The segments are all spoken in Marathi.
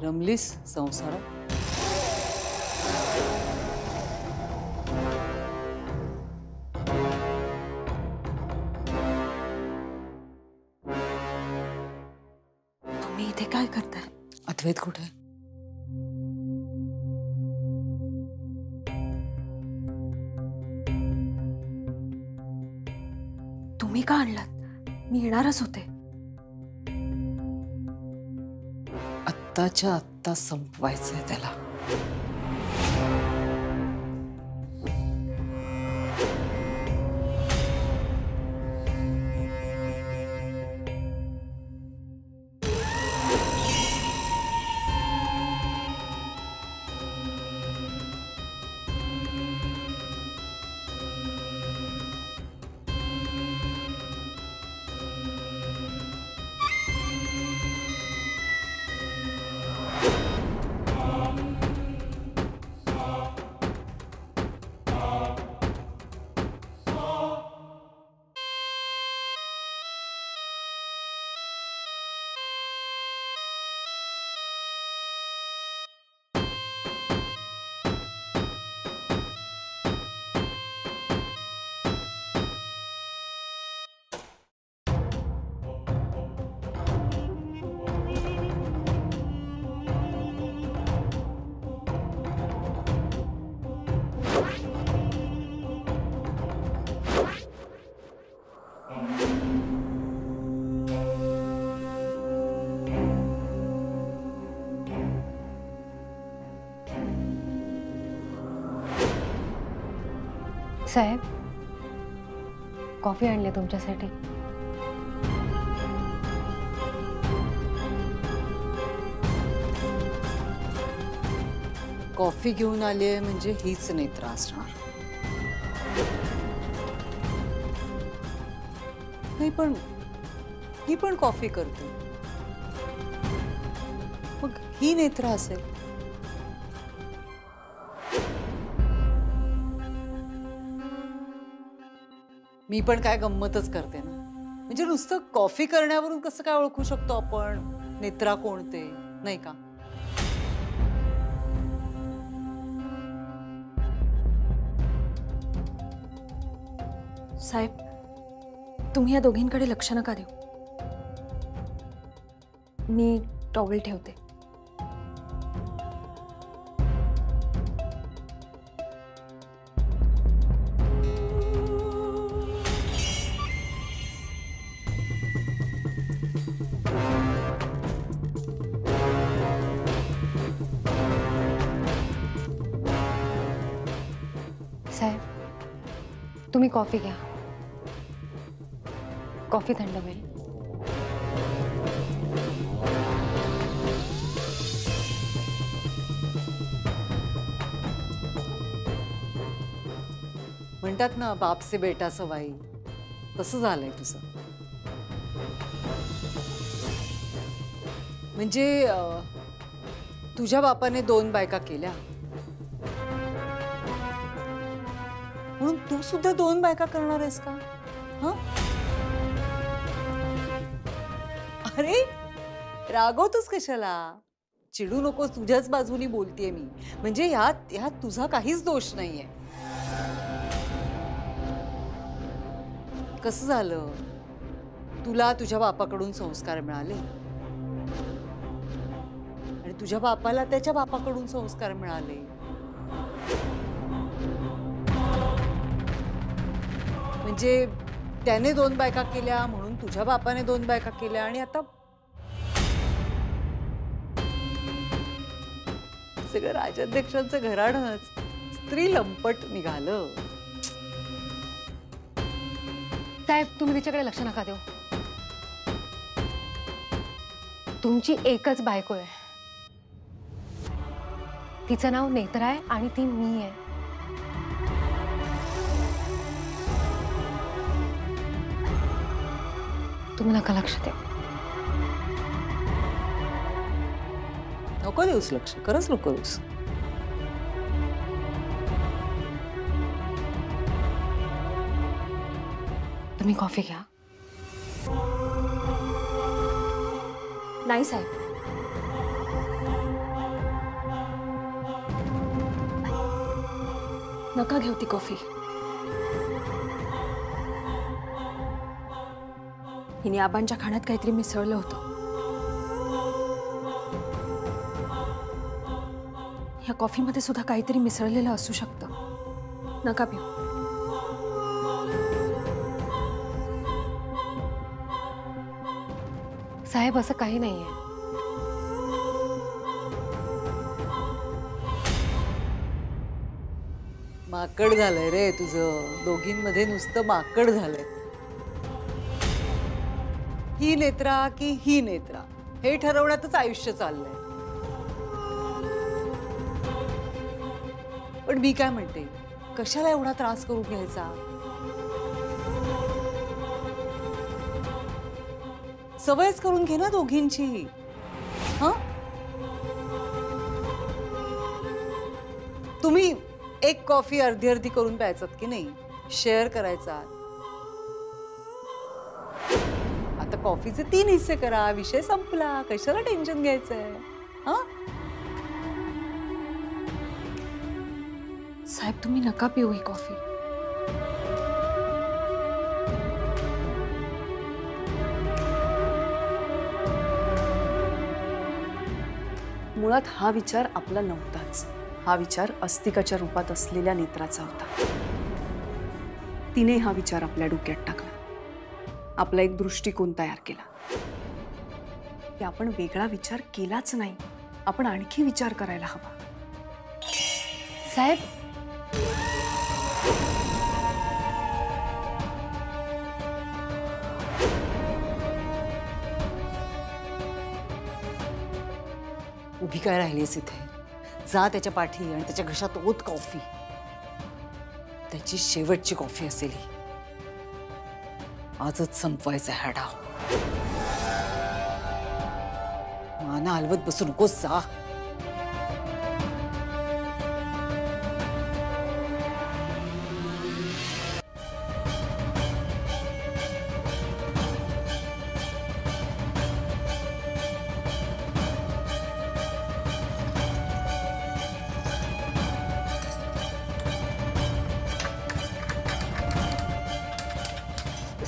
रमलीस संसारात? तुम्ही इथे काय करताय? अद्वैत कुठे? तुम्ही का आणलात? मी येणारच होते. आत्ताच्या आत्ता संपवायचंय त्याला. साहेब, कॉफी आणली तुमच्यासाठी. कॉफी घेऊन आली आहे म्हणजे हीच नेत्रा असणार. नाही पण ही पण कॉफी करते, मग ही नेत्रा असेल. मी पण काय गंमतच करते ना. म्हणजे नुसतं कॉफी करण्यावरून कसं काय ओळखू शकतो आपण नेत्रा कोणते, नाही का? साहेब, तुम्ही या दोघींकडे लक्ष नका देऊ. मी टॉवेल ठेवते. साहेब, तुम्ही कॉफी घ्या. कॉफी थंड होईल. म्हणतात ना, बाप से बेटा सवाई, तसं झालंय तुझं. म्हणजे तुझ्या बापाने 2 बायका केल्या म्हणून तू सुद्धा 2 बायका करणार आहेस का? हं? अरे रागवतोस कशाला? चिडू नकोस, तुझ्याच बाजूनी बोलतेय मी. म्हणजे ह्यात तुझा काहीच दोष नाहीये. कसं झालं, तुला तुझ्या बापाकडून संस्कार मिळाले आणि तुझ्या बापाला त्याच्या बापाकडून संस्कार मिळाले. म्हणजे त्याने 2 बायका केल्या म्हणून तुझ्या बापाने 2 बायका केल्या आणि आता सगळं राजाध्यक्षांचं घराणंच स्त्री लंपट निघालं. साहेब, तुम्ही तिच्याकडे लक्ष नका देऊ. तुमची एकच बायको आहे. तिचं नाव नेत्रा आहे आणि ती मी आहे. तुम्ही नका लक्ष देऊ. नको देऊस लक्ष, खरंच नको देऊस. तुम्ही कॉफी घ्या. नाही साहेब, नका घेऊ ती कॉफी. हिने आबांच्या खाण्यात काहीतरी मिसळलं होतं. या कॉफीमध्ये सुद्धा काहीतरी मिसळलेलं असू शकतं. नका पिऊ. साहेब असं काही नाहीये. माकड झालंय रे तुझं. दोघींमध्ये नुसतं माकड झालंय. ही नेत्रा की ही नेत्रा हे ठरवण्यातच आयुष्य चाललंय. पण मी काय म्हणते, कशाला एवढा त्रास करून घ्यायचा? सवयच करून घे ना दोघींची. हा, तुम्ही एक कॉफी अर्धी अर्धी करून प्यायचात की नाही, शेअर करायचा. आता कॉफीचे 3 हिस्से करा, विषय संपला. कशाला टेन्शन घ्यायचंय? हा, साहेब तुम्ही नका पिऊ ही कॉफी. मुळात हा विचार आपला नव्हताच. हा विचार अस्तिकाच्या रूपात असलेल्या नेत्राचा होता. तिने हा विचार आपल्या डोक्यात टाकला. आपला एक दृष्टिकोन तयार केला की आपण वेगळा विचार केलाच नाही, आपण आणखी विचार करायला हवा. साहेब उभी काय राहिलीस इथे? जा त्याच्या पाठी आणि त्याच्या घशात ओत कॉफी. त्याची शेवटची कॉफी असेल ही. आजच संपवायचा हा डाव. माना हलवत बसू नकोस. जा.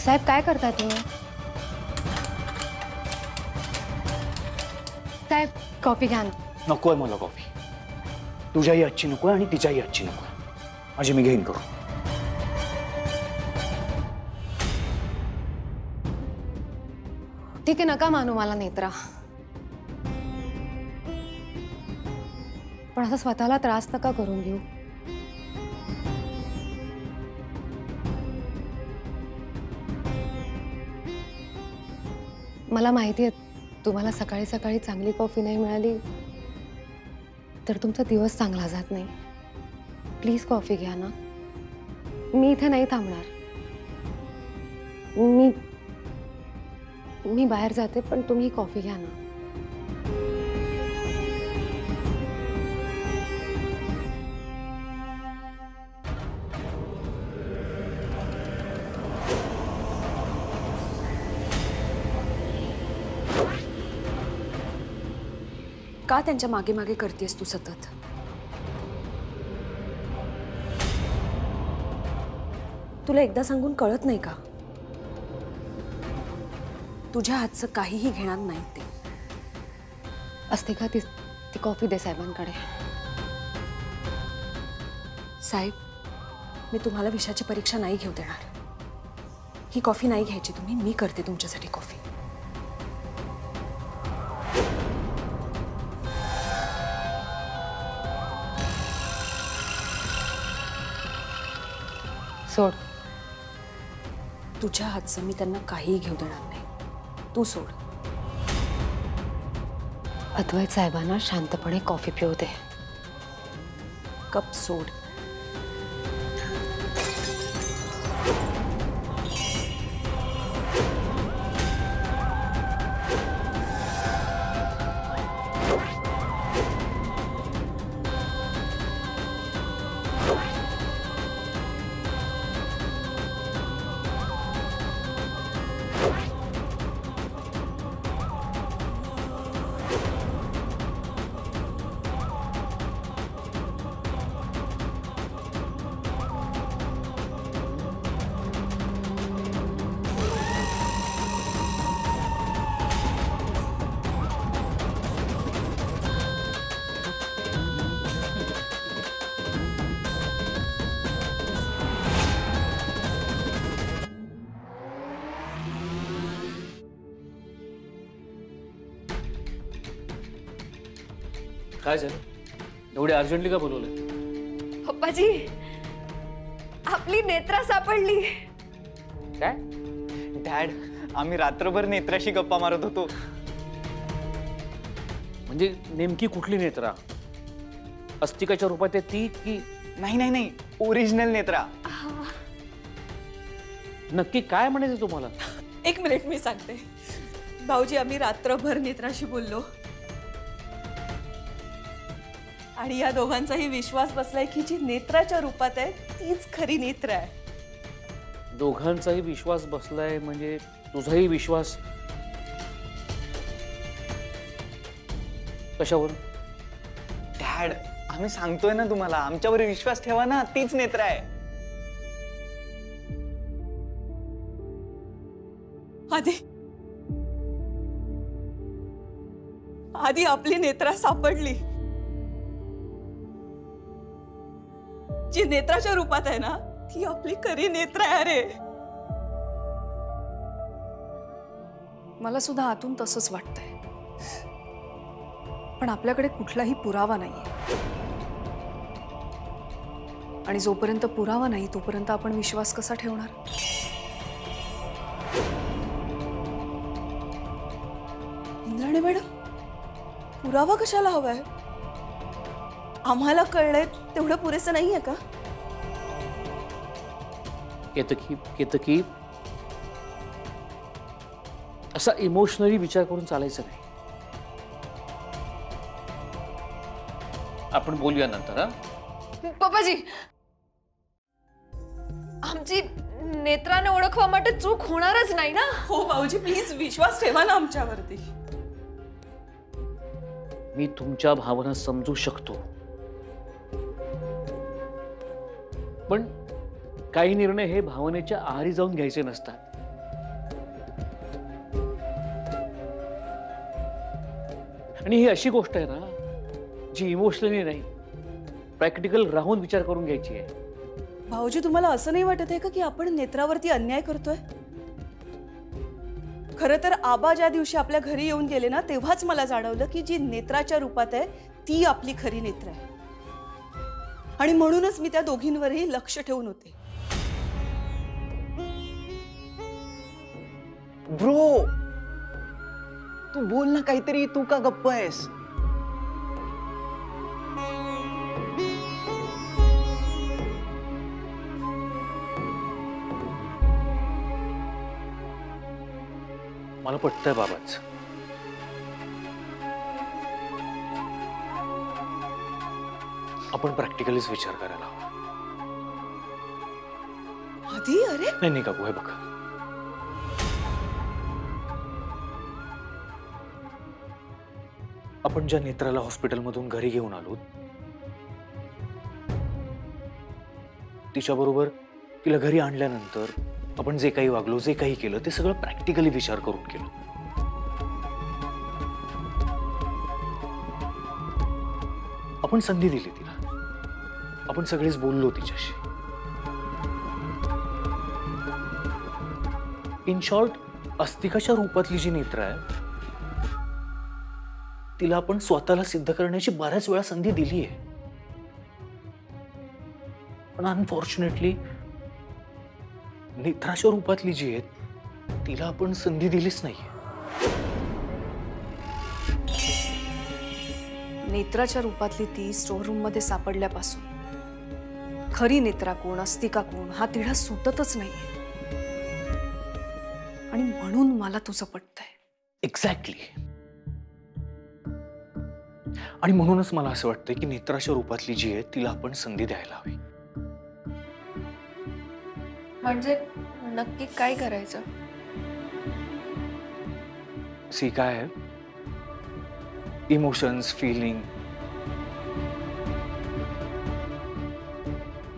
साहेब काय करताय तुम्ही? साहेब कॉफी घ्या ना. नकोय मला कॉफी. तुझ्याही आजची नकोय आणि तिच्याही आजची नकोय. माझी मी घेईन करू. ठीक आहे, नका मानू मला नेत्रा. पण असं स्वतःला त्रास नका करून घेऊ. मला माहिती आहे तुम्हाला सकाळी सकाळी चांगली कॉफी नाही मिळाली तर तुमचा दिवस चांगला जात नाही. प्लीज कॉफी घ्या ना. मी इथे नाही थांबणार. मी बाहेर जाते, पण तुम्ही कॉफी घ्या ना. का त्यांच्या मागे मागे करतेस तू सतत? तुला एकदा सांगून कळत नाही का? तुझ्या हातचं काहीही घेणार नाही ते. असते का ती कॉफी दे साहेबांकडे. साहेब, मी तुम्हाला विषयाची परीक्षा नाही घेऊ देणार. ही कॉफी नाही घ्यायची तुम्ही. मी करते तुमच्यासाठी कॉफी. सोड. तुझ्या हातचं मी त्यांना काहीही घेऊ देणार नाही. तू सोड. अद्वैत साहेबांना शांतपणे कॉफी पिऊ दे. कप सोड. काय झालं? एवढे अर्जंटली का बोलवलंय? पप्पाजी, आपली नेत्रा सापडली. काय? डॅड, आम्ही रात्रभर नेत्राशी गप्पा मारत होतो. म्हणजे नेमकी कुठली नेत्रा? अस्तिकाच्या रूपात आहे ती की? नाही नाही नाही, ओरिजिनल नेत्रा. नक्की काय म्हणायचं तुम्हाला? एक मिनिट, मी सांगते. भाऊजी, आम्ही रात्रभर नेत्राशी बोललो आणि या दोघांचाही विश्वास बसलाय की जी नेत्राच्या रूपात आहे तीच खरी नेत्र आहे. दोघांचाही विश्वास बसलाय म्हणजे तुझाही विश्वास कशावर? डॅड, आम्ही सांगतोय ना तुम्हाला, आमच्यावर विश्वास ठेवा ना, तीच नेत्रा आहे. आधी आपली नेत्रा सापडली. जी नेत्राच्या रूपात आहे ना ती आपली खरी नेत्र आहे. रे, मला सुद्धा आतून तसंच वाटतंय, पण आपल्याकडे कुठलाही पुरावा नाहीये. आणि जोपर्यंत पुरावा नाही तोपर्यंत आपण विश्वास कसा ठेवणार? इंद्राणी मॅडम, पुरावा कशाला हवाय? आम्हाला कळलंय तेवढं पुरेसं नाहीये का? केतकी, असा इमोशनली विचार करून चालायचं नाही. आपण बोलूया नंतर. हा, पप्पाजी, आमची नेत्राने ओळखवा માટે चूक होणारच नाही ना? हो भाऊजी, प्लीज विश्वास ठेवा ना आमच्यावरती. मी तुमच्या भावना समजू शकतो, पण काही निर्णय हे भावनेच्या आहारी जाऊन घ्यायचे नसतात. आणि ही अशी गोष्ट आहे ना जी इमोशनली नाही, प्रॅक्टिकल राहून विचार करून घ्यायची आहे. भाऊजी, तुम्हाला असं नाही वाटत आहे का की आपण नेत्रावरती अन्याय करतोय? खरं तर आबा ज्या दिवशी आपल्या घरी येऊन गेले ना तेव्हाच मला जाणवलं की जी नेत्राच्या रूपात आहे ती आपली खरी नेत्र आहे. आणि म्हणूनच मी त्या दोघींवरही लक्ष ठेवून होते. ब्रो, तू बोल ना काहीतरी, तू का गप्प आहेस? मला पटतंय बाबाच. आपण प्रॅक्टिकलीच विचार करायला हवा. आधी अरे नाही नाही काकू, हे बघा, आपण ज्या नेत्राला हॉस्पिटलमधून घरी घेऊन आलो तिच्याबरोबर तिला घरी आणल्यानंतर आपण जे काही वागलो, जे काही केलं ते सगळं प्रॅक्टिकली विचार करून केलं. आपण संधी दिली तिला, आपण सगळेच बोललो तिच्याशी. इन शॉर्ट, अस्तिकाच्या रूपातली जी नेत्र आहे तिला आपण स्वतःला सिद्ध करण्याची बऱ्याच वेळा संधी दिली आहे, पण अनफॉर्च्युनेटली नेत्राच्या रूपातली जी आहे तिला आपण संधी दिलीच नाहीये. नेत्राच्या रूपातली ती स्टोर रूम मध्ये सापडल्यापासून खरी नेत्रा कोण, अस्तिका कोण हा तिढा सुटतच नाहीये. आणि म्हणून मला तुझं पटतंय. एक्झॅक्टली. आणि म्हणूनच मला असं वाटतंय की नेत्राच्या रूपातली जी आहे तिला आपण संधी द्यायला हवी. म्हणजे नक्की काय करायचं? सी काय आहे, इमोशन्स, फिलिंग,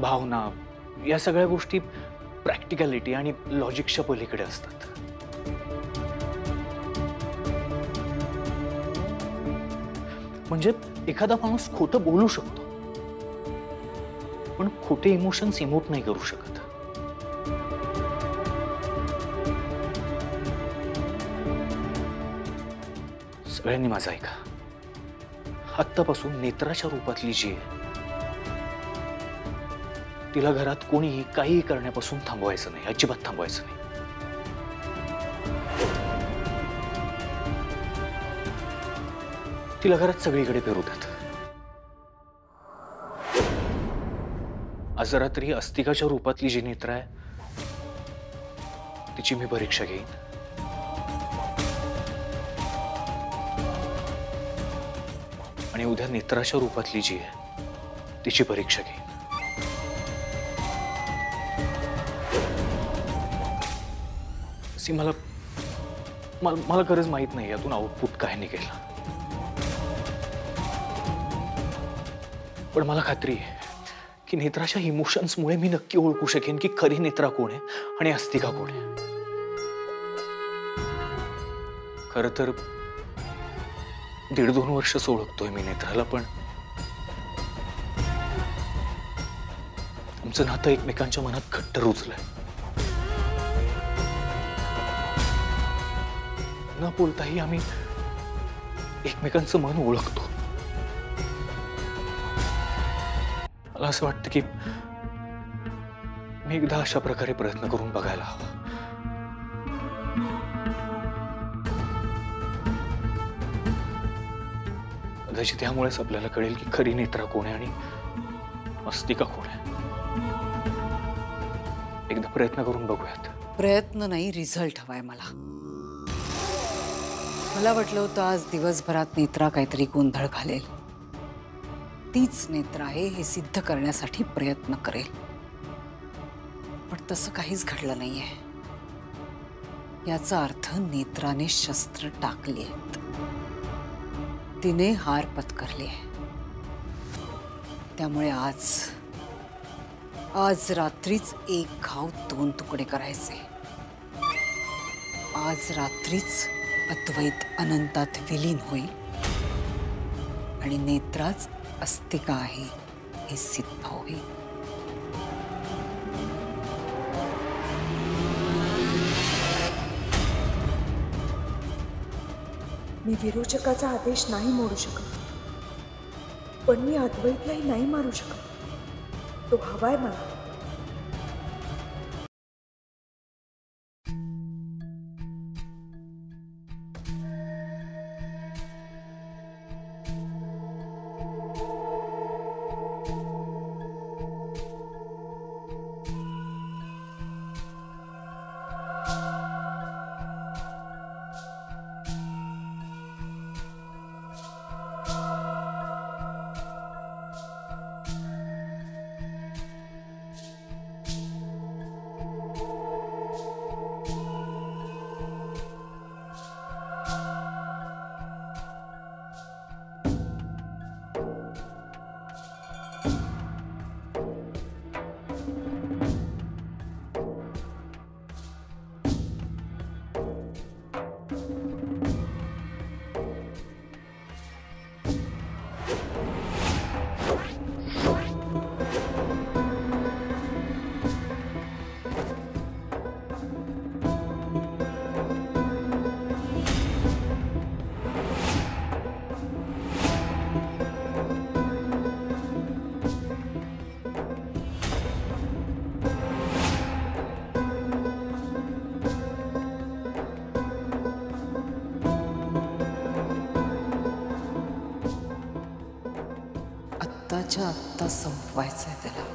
भावना, या सगळ्या गोष्टी प्रॅक्टिकॅलिटी आणि लॉजिकच्या पलीकडे असतात. म्हणजे एखादा माणूस खोटं बोलू शकतो, पण खोटे इमोशन्स इमोट नाही करू शकत. सगळ्यांनी माझं ऐका. आत्तापासून नेत्राच्या रूपातली जी आहे तिला घरात कोणीही काहीही करण्यापासून थांबवायचं नाही, अजिबात थांबवायचं नाही. तिला घरात सगळीकडे फिरू देत. आज रात्री अस्तिकाच्या रूपातली जी नेत्रा आहे तिची मी परीक्षा घेईन. आणि उद्या नेत्राच्या रूपातली जी आहे तिची परीक्षा घेईन. सी मला मला खरंच माहित नाही यातून आउटपुट काय निघेल, पण मला खात्री आहे की नेत्राच्या इमोशन्समुळे मी नक्की ओळखू शकेन की खरी नेत्रा कोण आहे आणि अस्तिका कोण आहे. खरं तर 1.5-2 वर्षच ओळखतोय मी नेत्राला, पण आमचं नातं एकमेकांच्या मनात घट्ट रुजलंय. न बोलताही आम्ही एकमेकांचं मन ओळखतो. मला असं वाटतं की मी एकदा अशा प्रकारे प्रयत्न करून बघायला हवा. कदाचित त्यामुळेच आपल्याला कळेल की खरी नेत्रा कोण आहे आणि अस्तिका कोण आहे. एकदा प्रयत्न करून बघूयात. प्रयत्न नाही, रिझल्ट हवाय मला. मला वाटलं होतं आज दिवसभरात नेत्रा काहीतरी गोंधळ घालेल. तीच नेत्रा आहे हे सिद्ध करण्यासाठी प्रयत्न करेल, पण तसं काहीच घडलं नाहीये. याचा अर्थ नेत्राने शस्त्र टाकली आहेत, तिने हार पत्करली आहे. त्यामुळे आज रात्रीच एक घाव 2 तुकडे करायचे. आज रात्रीच अद्वैत अनंतात विलीन होईल आणि नेत्राच अस्तिका आहे हे सिद्ध होईल. मी विरोचकाचा आदेश नाही मोडू शकत, पण मी अद्वैतलाही नाही मारू शकत. तो हवाय मला. आत्ताच्या आत्ता संपवायचंय त्याला.